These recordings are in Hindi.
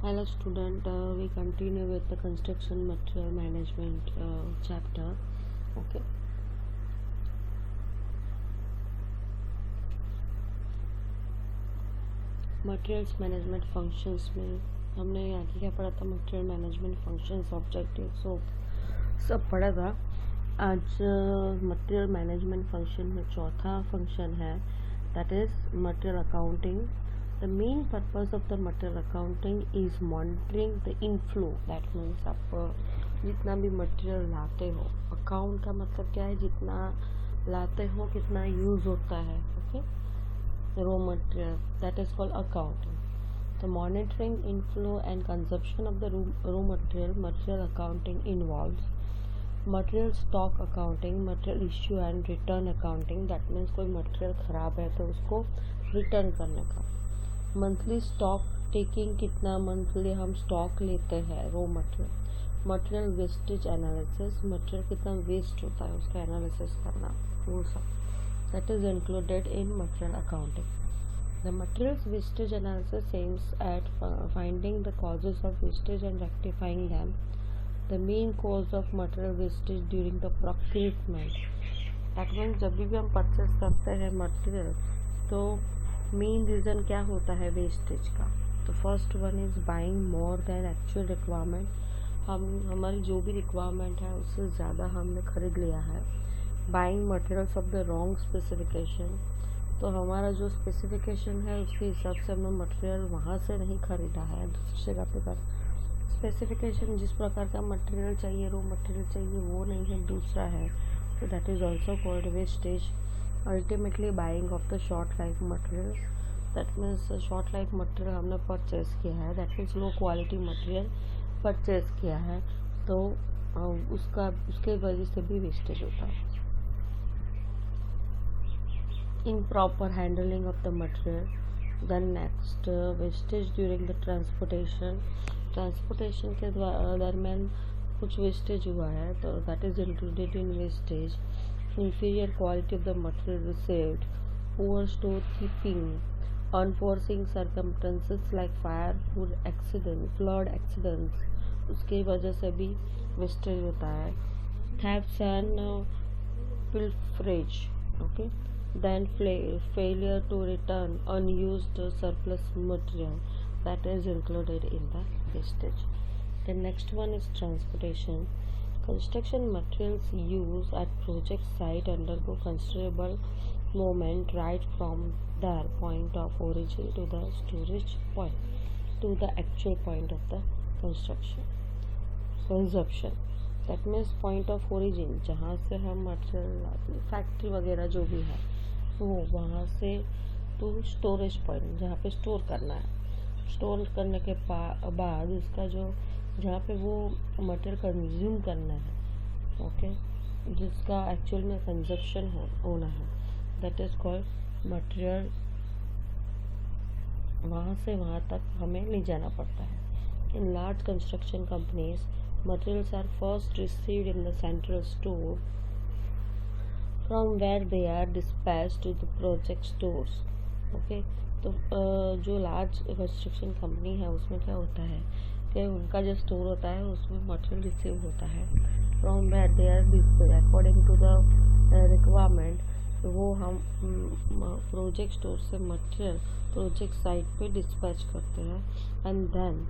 Hello student, we continue with the construction material management chapter. Okay. Materials management functions में हमने आगे क्या पढ़ा था? मटेरियल मैनेजमेंट फंक्शंस, ऑब्जेक्टिव्स सब पढ़ा था। आज मटेरियल मैनेजमेंट फंक्शन में चौथा फंक्शन है, that is material accounting. The main purpose of the material accounting is monitoring the inflow. That means आप जितना भी मटेरियल लाते हो, अकाउंट का मतलब क्या है? जितना लाते हो कितना यूज़ होता है. Okay, raw material, that is called accounting. The monitoring inflow and consumption of the raw material accounting involves material stock accounting, material issue and return accounting. That means कोई मटेरियल ख़राब है तो उसको रिटर्न करने का. मंथली स्टॉक टेकिंग, कितना मंथली हम स्टॉक लेते हैं raw material. Material wastage analysis, material कितना वेस्ट होता है उसका एनालिसिस करना, वो सब that is included in material accounting. The materials wastage analysis aims at finding the causes of wastage and rectifying them. The main cause of material wastage during the procurement. That means जब भी हम परचेस करते हैं मटेरियल तो मेन रीज़न क्या होता है वेस्टेज का? तो first one is buying more than actual requirement. हमारी जो भी रिक्वायरमेंट है उससे ज़्यादा हमने खरीद लिया है. Buying materials of the wrong specification, तो हमारा जो स्पेसिफिकेशन है उसके हिसाब से हमने मटेरियल वहाँ से नहीं खरीदा है, दूसरी जगह पे कर स्पेसिफिकेशन जिस प्रकार का मटेरियल चाहिए, रो मटेरियल चाहिए, वो नहीं है, दूसरा है. तो that is also called wastage. Ultimately buying of the short life material, that means short life material हमने परचेस किया है, that means low quality material purchase किया है, तो उसके वजह से भी वेस्टेज होता है. Improper handling of the material. Then next, wastage during the transportation. Transportation के दरमियान कुछ वेस्टेज हुआ है तो that is included in wastage. inferior quality of the material received, poor store keeping, unforeseen circumstances like fire, food accident, flood accidents, उसकी वजह से भी वेस्टेज होता है. thefts and pilferage. Okay, then failure to return unused surplus material, that is included in the wastage. The next one is transportation. Construction materials used at project site undergo considerable movement right from their point of origin to the storage point to the actual point of the consumption. That means point of origin, जहाँ से हम मटेरियल फैक्ट्री वगैरह जो भी है वो वहाँ से टू स्टोरेज पॉइंट जहाँ पे स्टोर करना है. स्टोर करने के बाद उसका जो जहाँ पे वो मटेरियल कंज्यूम करना है, ओके, जिसका एक्चुअल में कंजप्शन होना है, दैट इज़ कॉल्ड मटेरियल. वहाँ से वहाँ तक हमें ले जाना पड़ता है. In large construction companies materials are first received in the central store from where they are dispatched to the project stores. Okay, तो जो लार्ज कंस्ट्रक्शन कंपनी है उसमें क्या होता है कि उनका जो स्टोर होता है उसमें मटेरियल रिसीव होता है from where they are dispatch according to the requirement. वो हम प्रोजेक्ट स्टोर से मटेरियल प्रोजेक्ट साइट पे डिस्पैच करते हैं एंड देन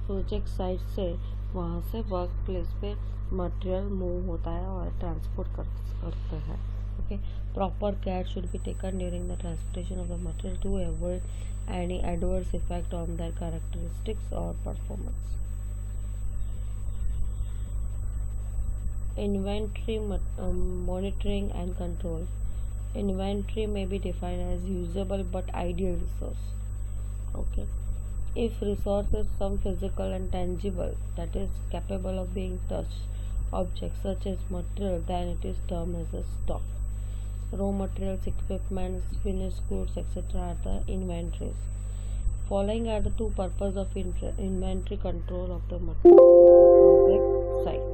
प्रोजेक्ट साइट से वहाँ से वर्क प्लेस पे मटेरियल मूव होता है और ट्रांसपोर्ट करते हैं. Okay, proper care should be taken during the transportation of the material to avoid any adverse effect on their characteristics और performance. Inventory monitoring and control. Inventory may be defined as usable but ideal resource. Okay, if resource is some physical and tangible that is capable of being touched objects such as material, then it is termed as a stock. Raw materials, equipment, finished goods, etc. are the inventories. Following are the two purposes of inventory control of the material site.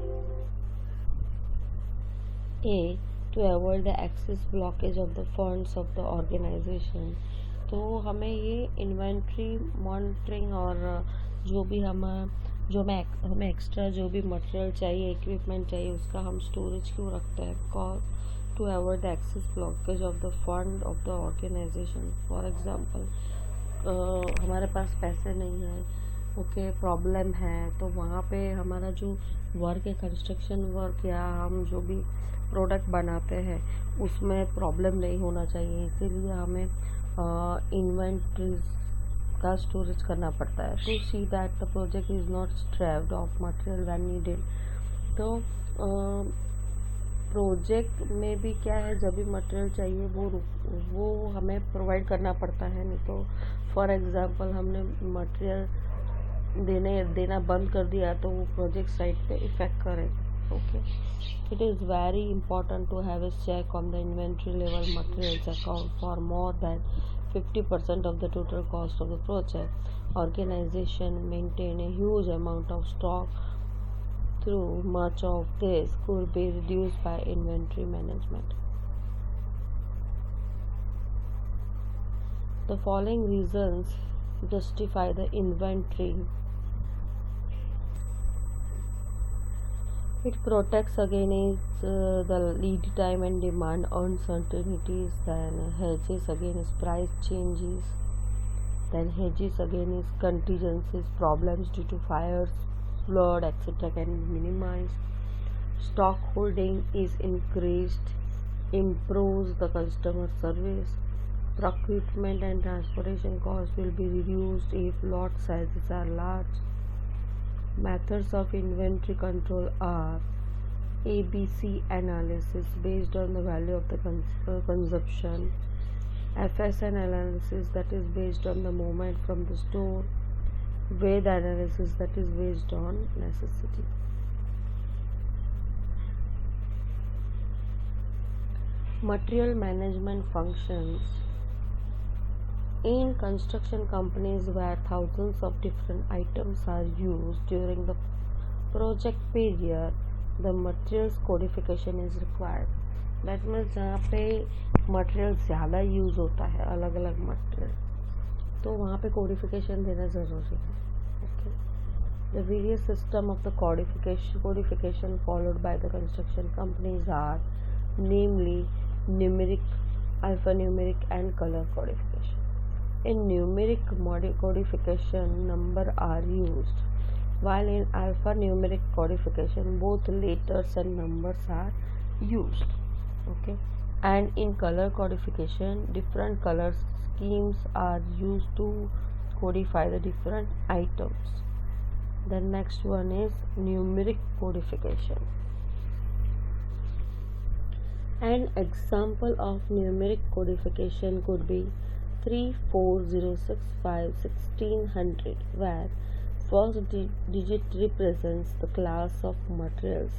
A, to avoid the access blockage of the funds of the organization. तो हमें ये इन्वेंट्री मॉनिटरिंग और जो भी हमें एक्स्ट्रा जो भी मटेरियल चाहिए, इक्विपमेंट चाहिए, उसका हम स्टोरेज क्यों रखते हैं? Because to avoid the excess blockage of the fund of the organisation. For example, हमारे पास पैसे नहीं है, ओके, प्रॉब्लम है, तो वहाँ पे हमारा जो वर्क है, कंस्ट्रक्शन वर्क या हम जो भी प्रोडक्ट बनाते हैं उसमें प्रॉब्लम नहीं होना चाहिए, इसीलिए हमें इन्वेंट्रीज का स्टोरेज करना पड़ता है to see that the project is not starved of material when needed. तो प्रोजेक्ट में भी क्या है, जब भी मटेरियल चाहिए वो हमें प्रोवाइड करना पड़ता है, नहीं तो फॉर एग्जांपल हमने मटेरियल देना बंद कर दिया तो वो प्रोजेक्ट साइट पे इफेक्ट करेगा। Okay, it is very important to have a check on the inventory level. Materials account for more than 50% of the total cost of the project. Organization maintain a huge amount of stock, through much of this could be reduced by inventory management. The following reasons justify the inventory. It protects against the lead time and demand uncertainties, then hedges against price changes, then hedges against contingencies, problems due to fires, flood, etc. can be minimized. Stock holding is increased, improves the customer service. Procurement and transportation costs will be reduced if lot sizes are large. Methods of inventory control are ABC analysis based on the value of the consumption, FSN analysis that is based on the movement from the store, weight analysis that is based on necessity. Material management functions. In construction companies where thousands of different items are used during the project period, the materials codification is required. That means जहाँ पे मटेरियल ज़्यादा यूज़ होता है, अलग अलग मटेरियल, तो वहाँ पे कोडिफिकेशन देना ज़रूरी है. Okay. The various system of the codification followed by the construction companies are namely numeric, alphanumeric and color codification. In numeric codification, number are used, while in alphanumeric codification, both letters and numbers are used. Okay, and in color codification, different color schemes are used to codify the different items. The next one is numeric codification. An example of numeric codification could be 34065 1600, where first digit represents the class of materials.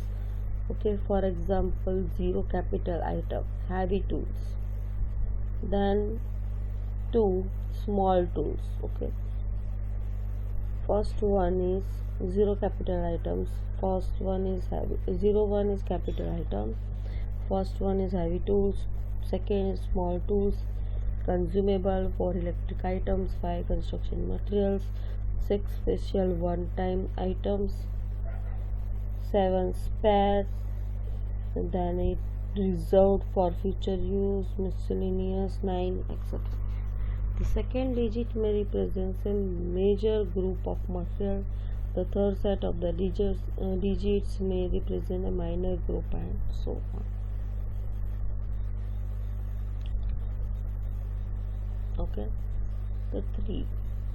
Okay, for example, 0 capital item, heavy tools, then 2 small tools. Okay, first one is 0 capital items, first one is heavy, 01 is capital item, first one is heavy tools, second is small tools, consumable, 4 electric items, 5 construction materials, 6 special one-time items, 7 spares, then 8 reserved for future use, miscellaneous, 9, etc. The second digit may represent a major group of material. The third set of the digits may represent a minor group, and so on. Okay, the 3,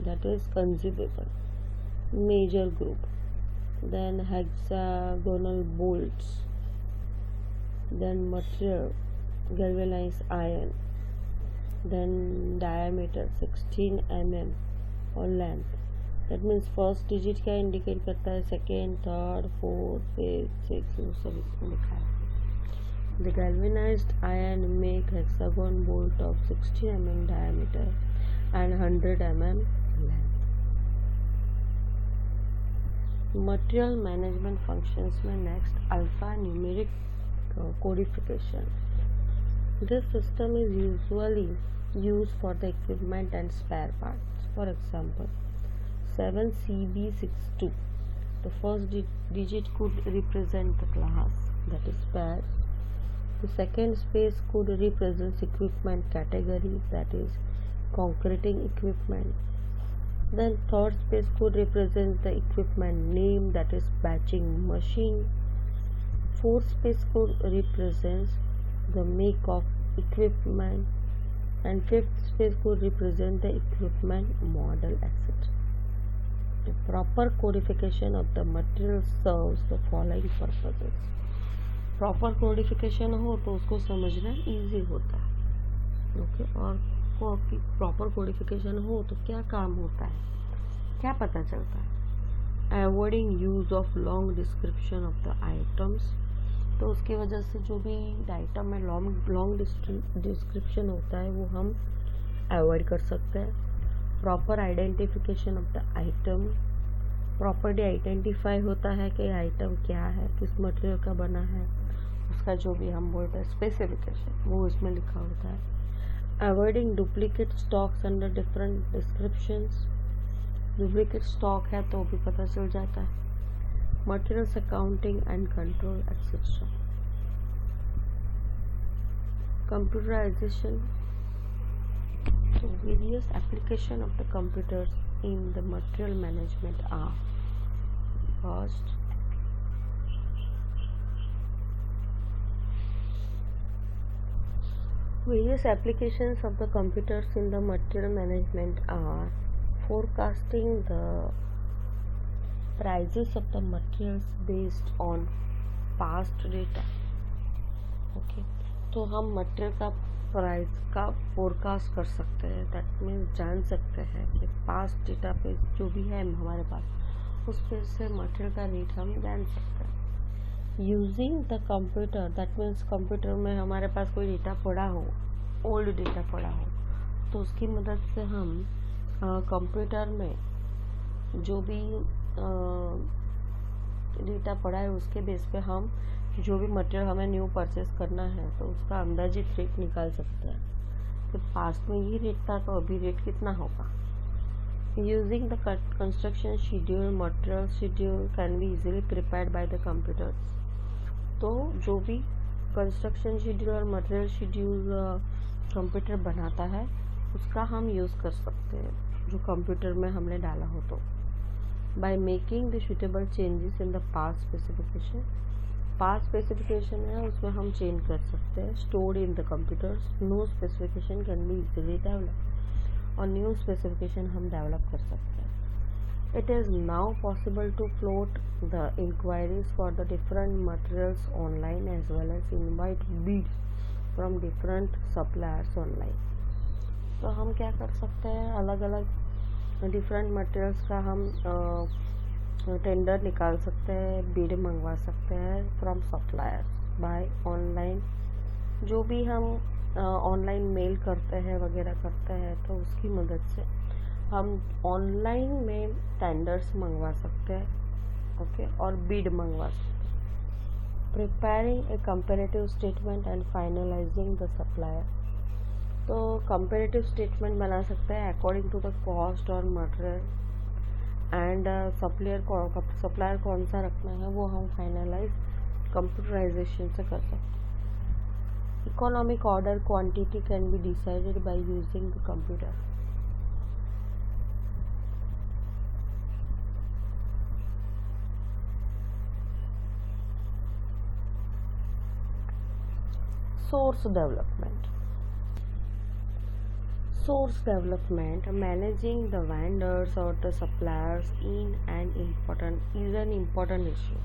that is consumable, major group, then hexagonal bolts, then material, galvanized iron, then diameter 16 mm or length. That means first digit क्या indicate करता है, second, third, fourth, fifth, sixth, वो सब इसमें लिखा है. The galvanized iron make hexagon bolt of 16 mm diameter and 100 mm length. Material management functions में next alphanumeric codification. This system is usually used for the equipment and spare parts. For example, 7CB62. The first digit could represent the class, that is batch. The second space could represent equipment category, that is concreting equipment. Then third space could represent the equipment name, that is batching machine. Fourth space could represent the make of equipment, and fifth space could represent the equipment model, etc. The proper codification of the material serves the following purposes. Proper codification हो तो उसको समझना ईजी होता है, ओके। और प्रॉपर कोडिफिकेशन हो तो क्या काम होता है, क्या पता चलता है? Avoiding use of long description of the items, तो उसकी वजह से जो भी आइटम में लॉन्ग डिस्क्रिप्शन होता है वो हम अवॉइड कर सकते हैं। Proper identification of the item, properly identify होता है कि आइटम क्या है, किस मटेरियल का बना है, उसका जो भी हम बोलते हैं स्पेसिफिकेशन वो इसमें लिखा होता है। Avoiding duplicate stocks under different descriptions, duplicate stock है तो भी पता चल जाता है। Materials accounting and control etcetera. Computerisation, so various application of the computers in the material management are: first, various applications of the computers in the material management are forecasting the prices of the materials based on past data, okay। तो हम मटेरियल का प्राइस का फोरकास्ट कर सकते हैं, दैट मीन्स जान सकते हैं कि पास्ट डेटा पे जो भी है हमारे पास उस पे से मटेरियल का रेट हम जान सकते हैं। Using the computer, that means computer में हमारे पास कोई डेटा पड़ा हो, ओल्ड डेटा पड़ा हो, तो उसकी मदद से हम कंप्यूटर में जो भी डेटा पड़ा है उसके बेस पे हम जो भी मटेरियल हमें न्यू परचेस करना है तो उसका अंदाजित रेट निकाल सकते हैं कि पास्ट में ये रेट था तो अभी रेट कितना होगा। Using the construction schedule, material schedule can be easily prepared by the computers, तो जो भी कंस्ट्रक्शन शेड्यूल और मटेरियल शेड्यूल कंप्यूटर बनाता है उसका हम यूज़ कर सकते हैं जो कंप्यूटर में हमने डाला हो तो। By making the suitable changes in the past specification, past specification है उसमें हम चेंज कर सकते हैं। Stored in the computers, no specification can be easily develop, और न्यू स्पेसिफिकेशन हम डेवलप कर सकते हैं। It is now possible to float the enquiries for the different materials online as well as invite bids from different suppliers online. तो हम क्या कर सकते हैं, अलग अलग डिफरेंट मटेरियल्स का हम टेंडर निकाल सकते हैं, बिड मंगवा सकते हैं फ्रॉम सप्लायर्स बाय ऑनलाइन। जो भी हम ऑनलाइन मेल करते हैं वगैरह करते हैं तो उसकी मदद से हम ऑनलाइन में टेंडर्स मंगवा सकते हैं, ओके, और बिड मंगवा सकते हैं। Preparing a comparative statement and finalising the supplier, तो कंपैरेटिव स्टेटमेंट बना सकते हैं अकॉर्डिंग टू द कॉस्ट और मटेरियल एंड सप्लायर कौन सा रखना है वो हम फाइनलाइज कंप्यूटराइजेशन से कर सकते हैं। Economic order quantity can be decided by using the computer. Source development, source development, managing the vendors or the suppliers is an important issue।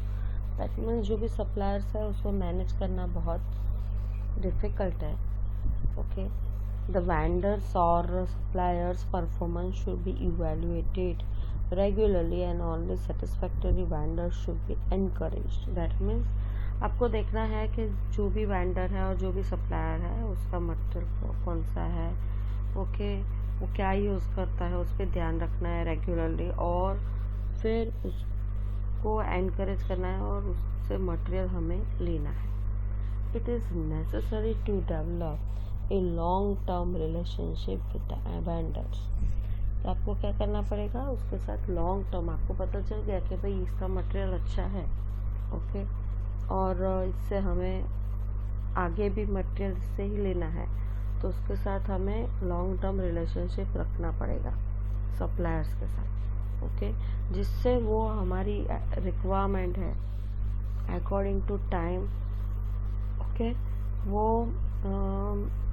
That means जो भी सप्लायर्स है उसको मैनेज करना बहुत डिफ़िकल्ट है, ओके। द वेंडर्स और suppliers performance should be evaluated regularly and only satisfactory vendors should be encouraged. That means आपको देखना है कि जो भी वेंडर है और जो भी सप्लायर है उसका मटेरियल कौन सा है, ओके, वो क्या यूज़ करता है उस पर ध्यान रखना है रेगुलरली, और फिर उसको एनकरेज करना है और उससे मटेरियल हमें लेना है। It is necessary to develop a long term relationship with the vendors. तो आपको क्या करना पड़ेगा, उसके साथ लॉन्ग टर्म आपको पता चल गया कि भाई इसका मटेरियल अच्छा है, ओके, और इससे हमें आगे भी मटेरियल इससे ही लेना है, तो उसके साथ हमें लॉन्ग टर्म रिलेशनशिप रखना पड़ेगा सप्लायर्स के साथ, ओके, जिससे वो हमारी रिक्वायरमेंट है अकॉर्डिंग टू टाइम, ओके, वो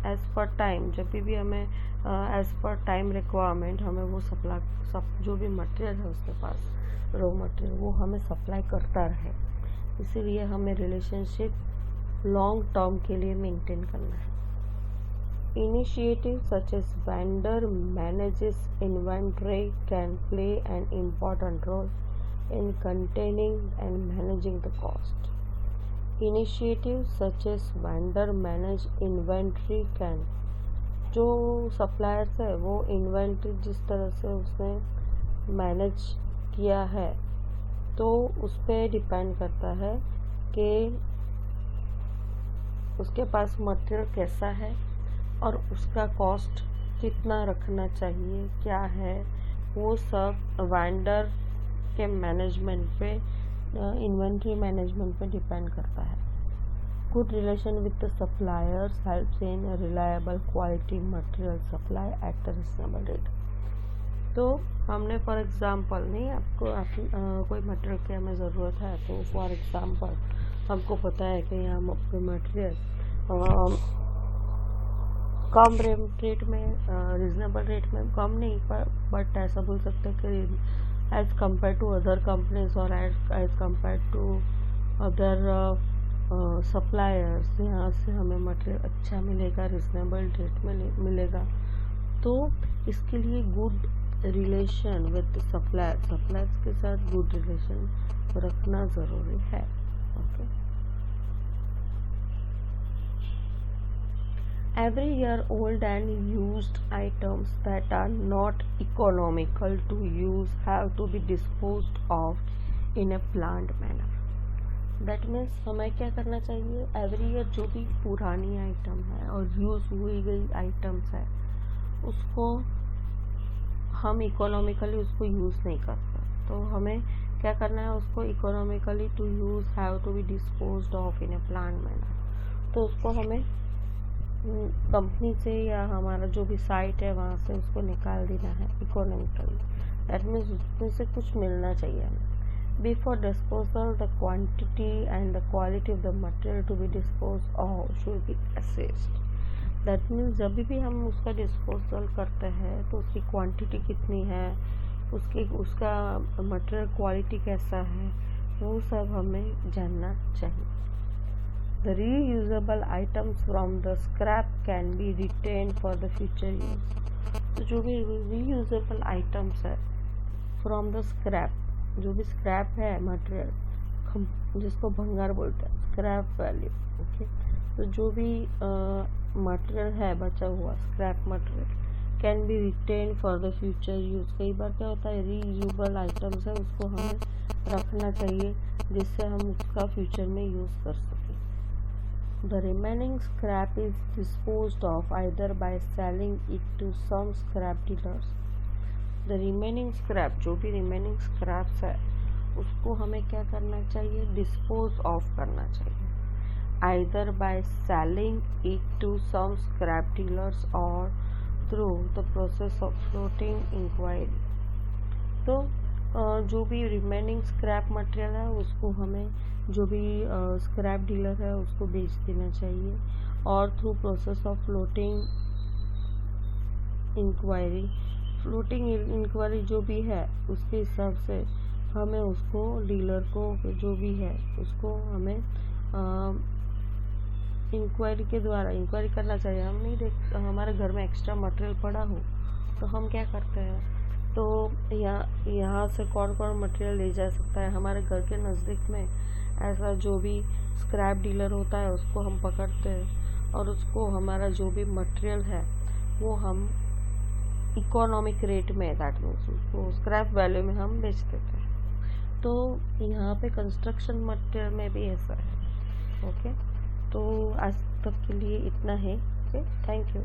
एज पर टाइम जब भी हमें एज पर टाइम रिक्वायरमेंट हमें वो जो भी मटेरियल है उसके पास रॉ मटेरियल वो हमें सप्लाई करता रहे। इसीलिए हमें रिलेशनशिप लॉन्ग टर्म के लिए मेंटेन करना है। Initiatives such as vendor manages inventory can play an important role in containing and managing the cost. Initiatives such as vendor manage inventory can, जो सप्लायर्स है वो इन्वेंट्री जिस तरह से उसने मैनेज किया है तो उस पर डिपेंड करता है कि उसके पास मटेरियल कैसा है और उसका कॉस्ट कितना रखना चाहिए, क्या है, वो सब वेंडर के मैनेजमेंट पे, इन्वेंट्री मैनेजमेंट पे डिपेंड करता है। Good relation with the suppliers helps in reliable quality material supply at the reasonable rate. तो हमने फॉर एग्जांपल नहीं आपको कोई मटेरियल की हमें ज़रूरत है, तो फॉर एग्जांपल हमको पता है कि हम अपने मटेरियल कम रेट में रिजनेबल रेट में कम नहीं बट ऐसा बोल सकते हैं कि as compare to other companies और as compare to other suppliers यहाँ से हमें मटेरियल अच्छा मिलेगा, रिजनेबल रेट में मिलेगा। तो इसके लिए गुड रिलेशन विद सप्लायर्स के साथ गुड रिलेशन रखना ज़रूरी है, okay. Every year old and used items that are not economical to use have to be disposed of in a planned manner. That means हमें क्या करना चाहिए, एवरी ईयर जो भी पुरानी आइटम है और यूज़ हुई गई आइटम्स है उसको हम इकोनॉमिकली उसको यूज़ नहीं करते, तो हमें क्या करना है, उसको economically to use have to be disposed of in a planned manner. तो उसको हमें कंपनी से या हमारा जो भी साइट है वहाँ से उसको निकाल देना है इकोनॉमिकली। दैट मीन्स उसमें से कुछ मिलना चाहिए हमें। Before disposal the quantity and the quality of the material to be dispose of should be assessed. That means जब भी हम उसका डिस्पोजल करते हैं तो उसकी क्वांटिटी कितनी है, उसका मटेरियल क्वालिटी कैसा है, वो सब हमें जानना चाहिए। The reusable items from the scrap can be retained for the future use. तो जो भी reusable items है from the scrap, जो भी scrap है मटेरियल जिसको भंगार बोलते हैं, scrap value, ओके। तो जो भी मटेरियल है बचा हुआ scrap material can be retain for the future use. कई बार क्या होता है, रीयूजेबल आइटम्स है उसको हमें रखना चाहिए जिससे हम उसका फ्यूचर में यूज़ कर सकें। The remaining scrap is disposed of either by selling it to some scrap dealers. The remaining scrap, जो भी remaining scraps है उसको हमें क्या करना चाहिए, dispose of करना चाहिए, either by selling it to some scrap dealers or through the process of floating inquiry। तो जो भी रिमेनिंग स्क्रैप मटेरियल है उसको हमें जो भी स्क्रैप डीलर है उसको बेच देना चाहिए और through process of floating enquiry जो भी है उसके हिसाब से हमें उसको डीलर को जो भी है उसको हमें इंक्वायरी के द्वारा इंक्वायरी करना चाहिए। हम नहीं देख हमारे घर में एक्स्ट्रा मटेरियल पड़ा हो तो हम क्या करते हैं, तो यहाँ से कौन कौन मटेरियल ले जा सकता है, हमारे घर के नज़दीक में ऐसा जो भी स्क्रैप डीलर होता है उसको हम पकड़ते हैं और उसको हमारा जो भी मटेरियल है वो हम इकोनॉमिक रेट में, दैट मीन्स उसको स्क्रैप वैल्यू में हम बेच देते हैं। तो यहाँ पे कंस्ट्रक्शन मटेरियल में भी ऐसा है, ओके। तो आज तक के लिए इतना है, ओके, थैंक यू।